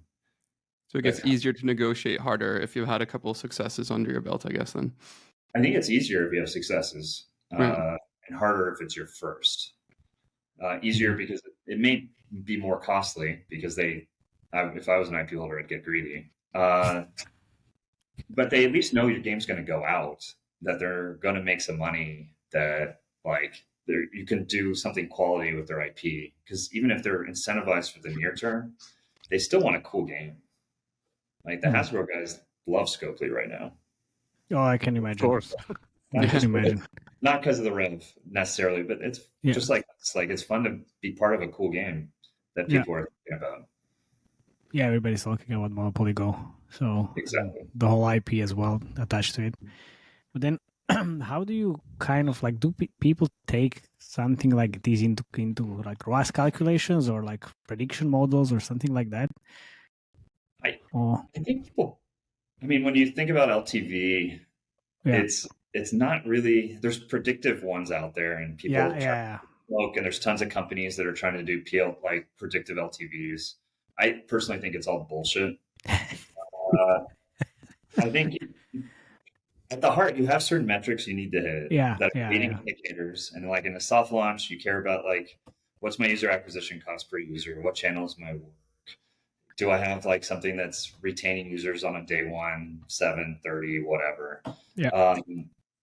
So it gets easier to negotiate harder if you've had a couple of successes under your belt, I guess, then. I think it's easier if you have successes and harder if it's your first. Easier because it may be more costly because if I was an IP holder, I'd get greedy. But they at least know your game's going to go out, that they're going to make some money, that like you can do something quality with their IP. Because even if they're incentivized for the near term, they still want a cool game. Like the Hasbro guys love Scopely right now. Oh, I can imagine. Of course. I can imagine. Not because of the rev necessarily, but it's just like it's fun to be part of a cool game that people are thinking about. Yeah, everybody's talking about Monopoly Go, so exactly the whole IP as well attached to it. But then, how do you kind of like do people take something like this into like ROAS calculations or like prediction models or something like that? I think people. I mean, when you think about LTV, it's not really. There's predictive ones out there, and people look, and there's tons of companies that are trying to do like predictive LTVs. I personally think it's all bullshit. I think at the heart, you have certain metrics you need to hit that are leading indicators. And like in a soft launch, you care about like, what's my user acquisition cost per user? What channel is my work? Do I have like something that's retaining users on a day 1, 7, 30, whatever?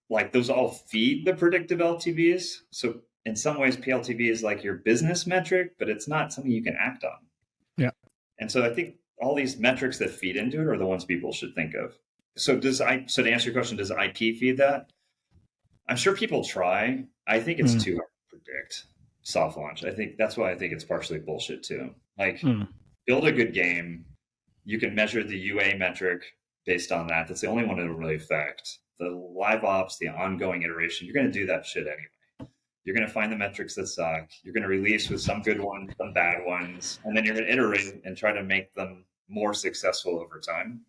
Like those all feed the predictive LTVs. So in some ways, PLTV is like your business metric, but it's not something you can act on. Yeah. And so I think all these metrics that feed into it are the ones people should think of. So to answer your question, does IP feed that? I'm sure people try. I think it's too hard to predict soft launch. I think that's why I think it's partially bullshit too. Like build a good game. You can measure the UA metric based on that. That's the only one it'll really affect. The live ops, the ongoing iteration, you're going to do that shit anyway. You're going to find the metrics that suck. You're going to release with some good ones, some bad ones, and then you're going to iterate and try to make them more successful over time.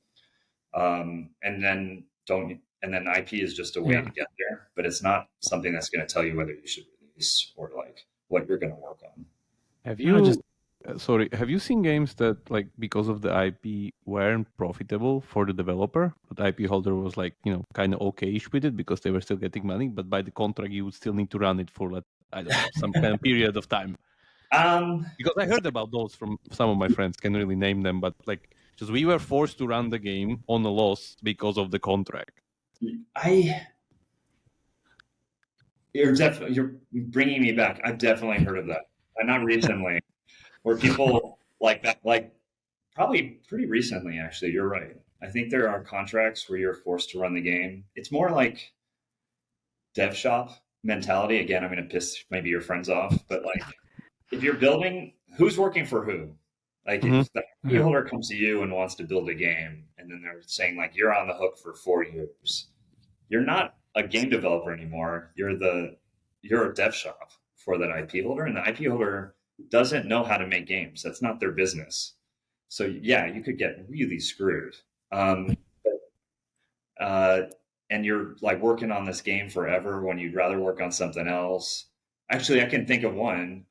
And then IP is just a way to get there, but it's not something that's going to tell you whether you should release or like what you're going to work on. Have you seen games that like because of the IP weren't profitable for the developer, but the IP holder was like, kind of okay-ish with it because they were still getting money, but by the contract you would still need to run it for like, I don't know, some kind of period of time? Because I heard about those from some of my friends, can't really name them, but like just we were forced to run the game on a loss because of the contract. You're bringing me back. I've definitely heard of that. Not recently, where people like that, like probably pretty recently, actually. You're right. I think there are contracts where you're forced to run the game. It's more like dev shop mentality. Again, I'm going to piss maybe your friends off, but like if you're building, who's working for who? Like if the IP holder comes to you and wants to build a game, and then they're saying like you're on the hook for 4 years, you're not a game developer anymore. You're a dev shop for that IP holder, and the IP holder doesn't know how to make games. That's not their business. So yeah, you could get really screwed. And you're like working on this game forever when you'd rather work on something else. Actually, I can think of one.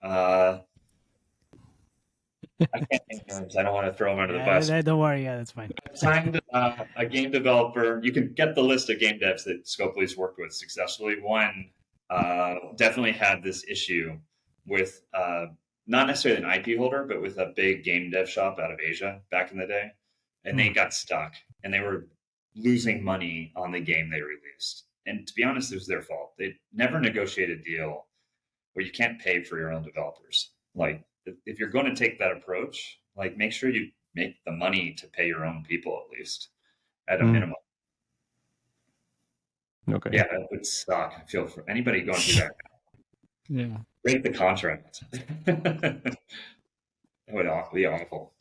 I can't think of names. I don't want to throw them under the bus. Don't worry. Yeah, that's fine. I signed a game developer. You can get the list of game devs that Scopely's worked with successfully. One definitely had this issue with not necessarily an IP holder, but with a big game dev shop out of Asia back in the day. And they got stuck and they were losing money on the game they released. And to be honest, it was their fault. They never negotiated a deal where you can't pay for your own developers. Like if you're going to take that approach, like make sure you make the money to pay your own people at least at a minimum. Okay. Yeah, that would suck. I feel for anybody going through that. Yeah. Break the contract. That would be awful.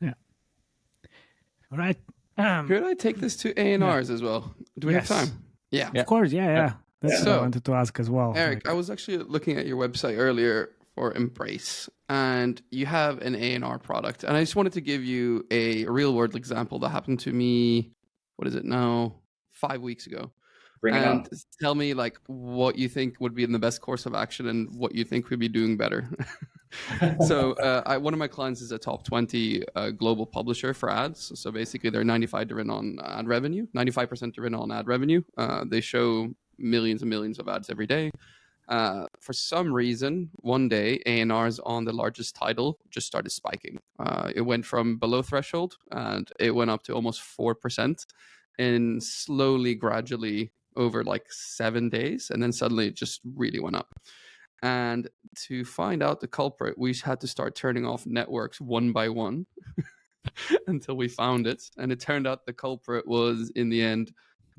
Yeah. All right. Could I take this to ANRs as well? Do we have time? Yeah. Of course. Yeah. That's what I wanted to ask as well. Eric, I was actually looking at your website earlier for Embrace, and you have an ANR product. And I just wanted to give you a real-world example that happened to me, what is it now, 5 weeks ago. Bring it up. Tell me like what you think would be in the best course of action and what you think would be doing better. So one of my clients is a top 20 global publisher for ads. So basically they're 95% driven on ad revenue, 95% driven on ad revenue. They show millions and millions of ads every day. For some reason, one day ANRs on the largest title just started spiking. It went from below threshold and it went up to almost 4% and slowly, gradually over like 7 days. And then suddenly it just really went up. And to find out the culprit, we had to start turning off networks one by one until we found it. And it turned out the culprit was, in the end,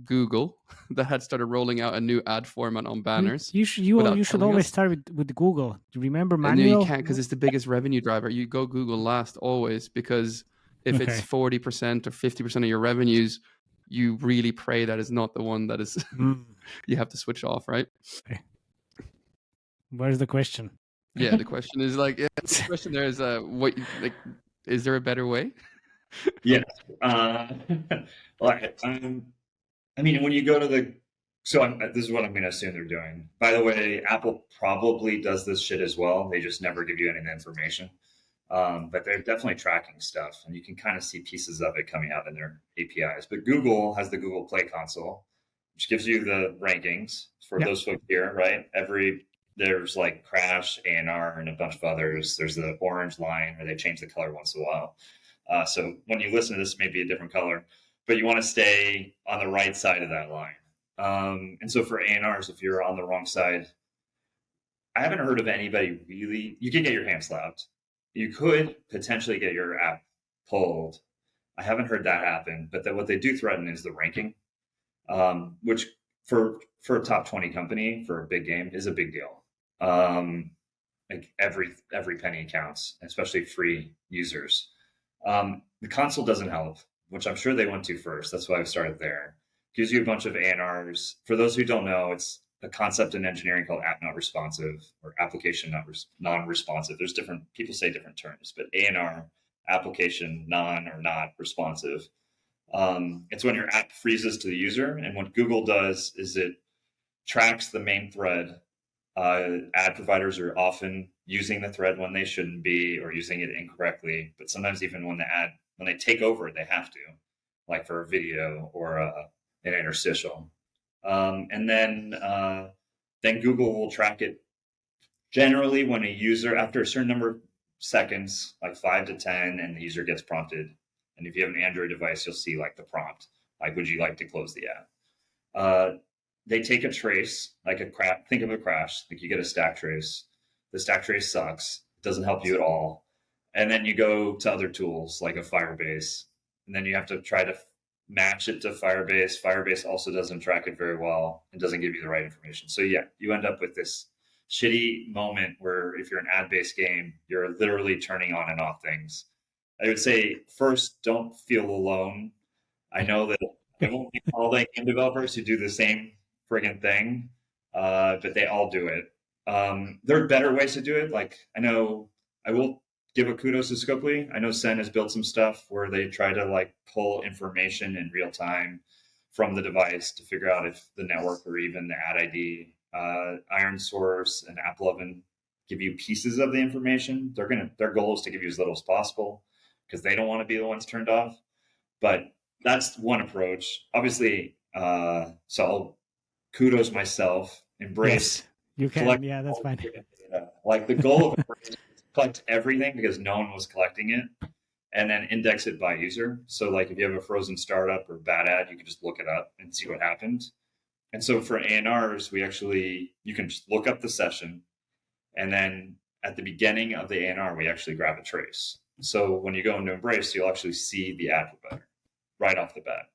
Google that had started rolling out a new ad format on banners. You should always start with Google. Do you remember manual? No, you can't, because it's the biggest revenue driver. You go Google last always, because if it's 40% or 50% of your revenues, you really pray that is not the one that is you have to switch off, right? Okay. Where's the question? Yeah, the question is the question there is is there a better way? Yes. I mean, when you go to this is what I'm going to assume they're doing. By the way, Apple probably does this shit as well. They just never give you any information. But they're definitely tracking stuff, and you can kind of see pieces of it coming out in their APIs. But Google has the Google Play Console, which gives you the rankings for those folks here, right? There's like Crash, ANR, and a bunch of others. There's the orange line where they change the color once in a while. So when you listen to this, it may be a different color, but you want to stay on the right side of that line. And so for ANRs, if you're on the wrong side, I haven't heard of anybody really. You can get your hand slapped. You could potentially get your app pulled. I haven't heard that happen, but what they do threaten is the ranking, which for a top 20 company for a big game is a big deal. Like every penny counts, especially free users. The console doesn't help, which I'm sure they went to first. That's why I started there. Gives you a bunch of ANRs. For those who don't know, it's a concept in engineering called app not responsive or application non-responsive. There's different, people say different terms, but ANR, application non or not responsive. It's when your app freezes to the user. And what Google does is it tracks the main thread. Ad providers are often using the thread when they shouldn't be, or using it incorrectly. But sometimes even when they take over, they have to, like for a video or an interstitial. And then Google will track it generally when a user, after a certain number of seconds, like 5 to 10, and the user gets prompted. And if you have an Android device, you'll see like the prompt, like, would you like to close the app? They take a trace, like think of a crash, like you get a stack trace. The stack trace sucks. It doesn't help you at all. And then you go to other tools like a Firebase, and then you have to try to match it to Firebase. Firebase also doesn't track it very well and doesn't give you the right information. So yeah, you end up with this shitty moment where if you're an ad-based game, you're literally turning on and off things. I would say first, don't feel alone. I know that it won't be all the game developers who do the same friggin' thing, but they all do it. There are better ways to do it. Like I will give a kudos to Scopely. I know Sen has built some stuff where they try to like pull information in real time from the device to figure out if the network or even the ad ID, Iron Source and AppLovin give you pieces of the information. Their goal is to give you as little as possible because they don't want to be the ones turned off. But that's one approach. Obviously, so I'll kudos myself. Embrace. Yes, you can. Yeah, that's fine. Like the goal of Embrace is collect everything because no one was collecting it, and then index it by user. So like if you have a frozen startup or bad ad, you can just look it up and see what happened. And so for ANRs, you can just look up the session, and then at the beginning of the ANR, we actually grab a trace. So when you go into Embrace, you'll actually see the ad provider right off the bat.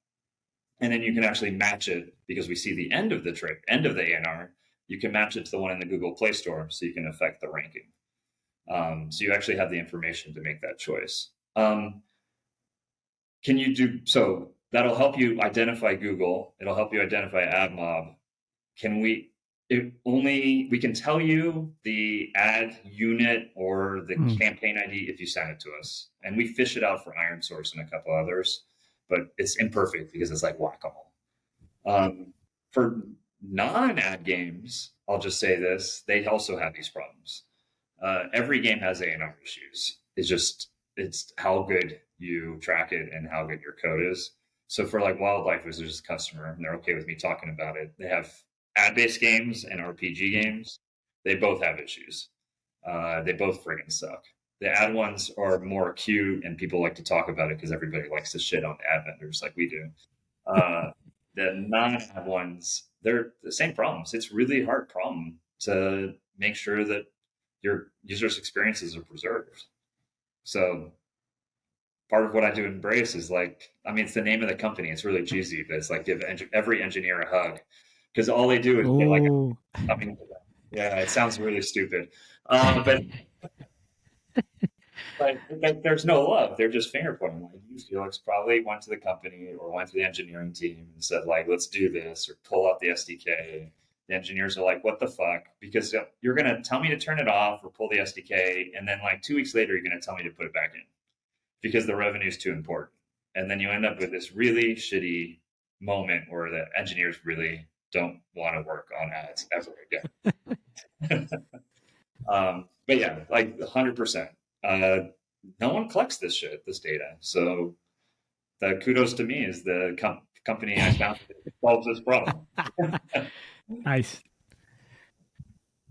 And then you can actually match it because we see the end of the ANR. you can match it to the one in the Google Play Store, so you can affect the ranking. So you actually have the information to make that choice. Can you do so? That'll help you identify Google. It'll help you identify AdMob. We can tell you the ad unit or the campaign ID if you send it to us, and we fish it out for Iron Source and a couple others, but it's imperfect because it's like whack-a-mole. For non-ad games, I'll just say this: they also have these problems. Every game has ANR issues. It's how good you track it and how good your code is. So for like Wildlife, was just a customer, and they're okay with me talking about it. They have ad-based games and RPG games. They both have issues. They both friggin' suck. The ad ones are more cute, and people like to talk about it because everybody likes to shit on the ad vendors like we do. The non-ad ones, they're the same problems. It's really hard problem to make sure that your users' experiences are preserved. So part of what I do in Brace is it's the name of the company. It's really cheesy, but it's like give every engineer a hug, because all they do is yeah, it sounds really stupid, but there's no love. They're just finger pointing. Like, you, Felix, probably went to the company or went to the engineering team and said, like, let's do this, or pull out the SDK. The engineers are like, what the fuck? Because you're going to tell me to turn it off or pull the SDK, and then like 2 weeks later, you're going to tell me to put it back in because the revenue is too important. And then you end up with this really shitty moment where the engineers really don't want to work on ads ever again. But yeah, like 100%. No one collects this data. So the kudos to me is the company I found solves this problem. Nice.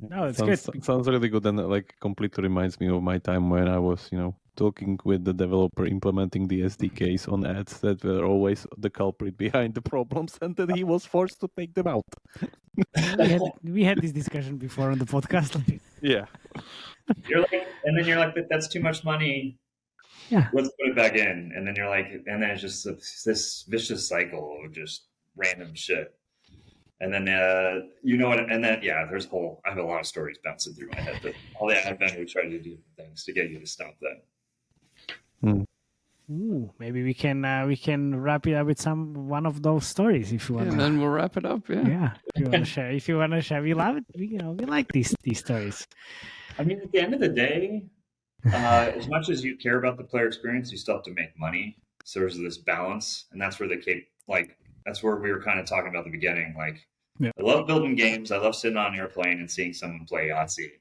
No, it's good. Sounds really good, and like completely reminds me of my time when I was, talking with the developer implementing the SDKs on ads that were always the culprit behind the problems, and then he was forced to take them out. we had this discussion before on the podcast. Yeah. And then you're like, but that's too much money. Yeah. Let's put it back in. And then you're like, and then it's just this vicious cycle of just random shit. And then, and then, yeah, I have a lot of stories bouncing through my head, but all the ad vendors try to do different things to get you to stop that. Ooh, maybe we can wrap it up with one of those stories if you want. And then we'll wrap it up. Yeah. If you want to share, we love it. We like these stories. I mean, at the end of the day, as much as you care about the player experience, you still have to make money. So there's this balance, and that's where that's where we were kind of talking about at the beginning. Like, I love building games. I love sitting on an airplane and seeing someone play Yahtzee,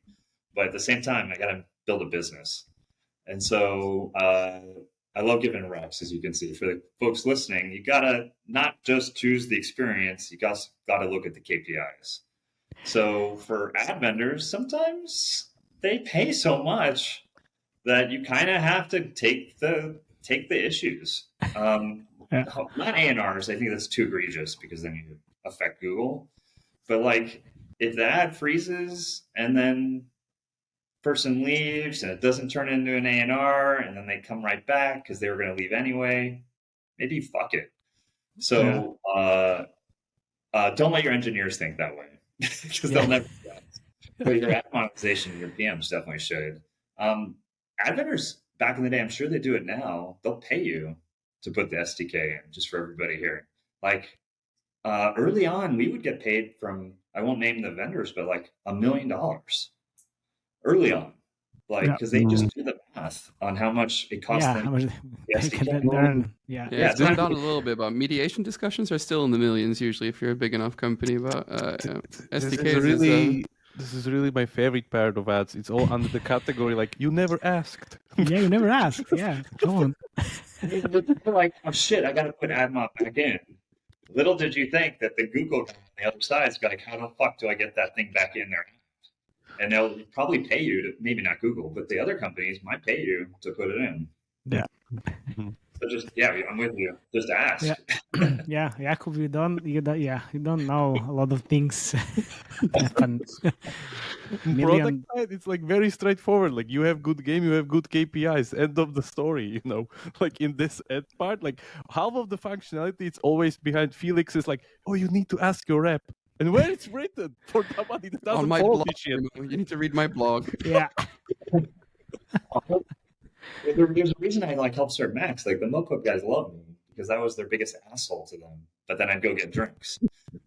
but at the same time, I got to build a business. And so I love giving reps, as you can see. For the folks listening, you got to not just choose the experience, you got to look at the KPIs. So for ad vendors, sometimes they pay so much that you kind of have to take the issues. Not ANRs, I think that's too egregious because then you affect Google. But like, if the ad freezes and then person leaves and it doesn't turn into an ANR and then they come right back because they were going to leave anyway, maybe fuck it. So don't let your engineers think that way because they'll never do that. But your ad monetization, your PMs definitely should. Ad vendors back in the day, I'm sure they do it now. They'll pay you to put the SDK in, just for everybody here. Like early on, we would get paid from, I won't name the vendors, but like $1 million early on. Like, because they just do the math on how much it costs them. It's gone down a little bit, but mediation discussions are still in the millions usually if you're a big enough company. But SDKs This is really my favorite part of ads. It's all under the category like you never asked. Yeah, you never asked. Yeah, come on. They're like, oh shit, I got to put AdMob back in. Little did you think that the Google guy on the other side is like, how the fuck do I get that thing back in there? And they'll probably pay you to, maybe not Google, but the other companies might pay you to put it in. Yeah. So just, I'm with you. Just ask. Yeah, Jakub, you don't know a lot of things happen. Product side, it's like very straightforward. Like you have good game, you have good KPIs. End of the story. Like in this ad part, like half of the functionality, it's always behind Felix is like, oh, you need to ask your rep. And where it's written for somebody that doesn't On my follow blog. this shit. You need to read my blog. Yeah. There's a reason I like help serve Max. Like the Mopub guys love me because I was their biggest asshole to them. But then I'd go get drinks,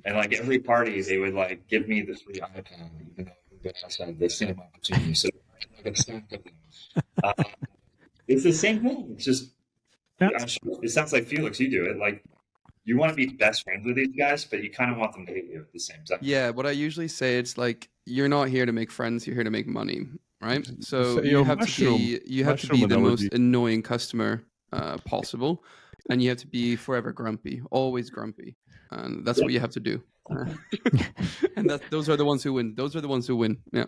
and like every party they would like give me the free iPad, even though I had the same opportunity. So it's the same thing. It's just it sounds like Felix. You do it like you want to be best friends with these guys, but you kind of want them to hate you at the same time. Yeah, what I usually say, it's like you're not here to make friends. You're here to make money. Right, so you have to be the most annoying customer possible, and you have to be forever grumpy, always grumpy, and that's what you have to do. And those are the ones who win. Those are the ones who win. Yeah,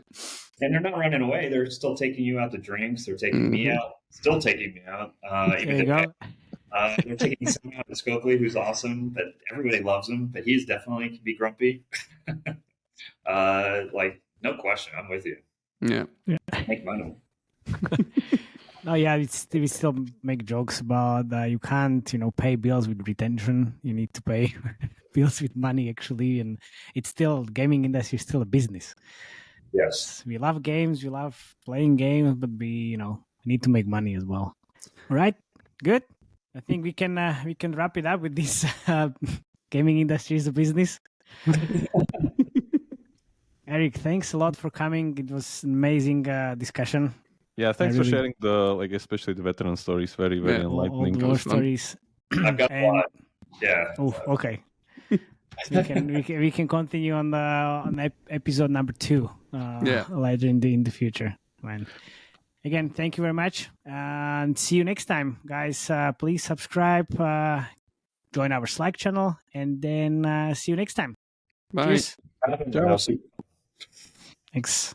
and they're not running away. They're still taking you out to drinks. They're taking me out. Still taking me out. They're taking someone out to Scopely, who's awesome. But everybody loves him. But he's definitely can be grumpy. Like no question, I'm with you. Yeah. Make money. No, yeah, we still make jokes about you can't, pay bills with retention. You need to pay bills with money, actually, and it's still gaming industry is still a business. Yes, we love games, we love playing games, but we need to make money as well. All right, good. I think we can wrap it up with this. Gaming industry is a business. Eric, thanks a lot for coming. It was an amazing discussion. Yeah, thanks for sharing especially the veteran stories. Very, very enlightening. All the war stories. I've got a lot. Yeah. Oh, okay. we can continue on episode number 2. Later in the future. Again, thank you very much, and see you next time, guys. Please subscribe, join our Slack channel, and then see you next time. Bye. Cheers. Ciao. Thanks.